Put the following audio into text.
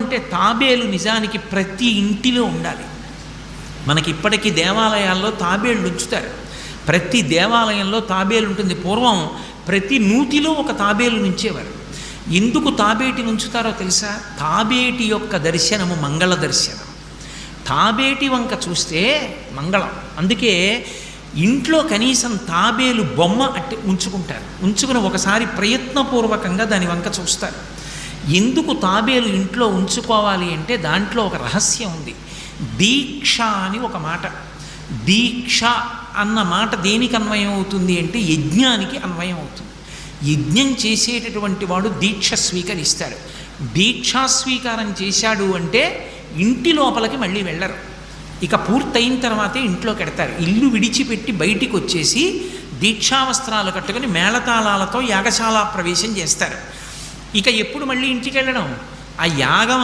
అంటే తాబేలు నిజానికి ప్రతి ఇంటిలో ఉండాలి. మనకి ఇప్పటికీ దేవాలయాల్లో తాబేళ్ళు ఉంచుతారు. ప్రతి దేవాలయంలో తాబేలు ఉంటుంది. పూర్వం ప్రతి నూతిలో ఒక తాబేలు నుంచేవారు. ఎందుకు తాబేటిని ఉంచుతారో తెలుసా? తాబేటి యొక్క దర్శనము మంగళ దర్శనం. తాబేటి వంక చూస్తే మంగళం. అందుకే ఇంట్లో కనీసం తాబేలు బొమ్మ అట్టి ఉంచుకుంటారు. ఉంచుకుని ఒకసారి ప్రయత్నపూర్వకంగా దాని వంక చూస్తారు. ఎందుకు తాబేలు ఇంట్లో ఉంచుకోవాలి అంటే దాంట్లో ఒక రహస్యం ఉంది. దీక్ష అని ఒక మాట. దీక్ష అన్న మాట దేనికి అన్వయం అవుతుంది అంటే యజ్ఞానికి అన్వయం అవుతుంది. యజ్ఞం చేసేటటువంటి వాడు దీక్ష స్వీకరిస్తాడు. దీక్షా స్వీకారం చేశాడు అంటే ఇంటి లోపలికి మళ్ళీ వెళ్ళరు. ఇక పూర్తయిన తర్వాతే ఇంట్లోకి వెడతారు. ఇల్లు విడిచిపెట్టి బయటికి వచ్చేసి దీక్షావస్త్రాలు కట్టుకొని మేళతాళాలతో యాగశాల ప్రవేశం చేస్తారు. ఇక ఎప్పుడు మళ్ళీ ఇంటికి వెళ్ళడం? ఆ యాగం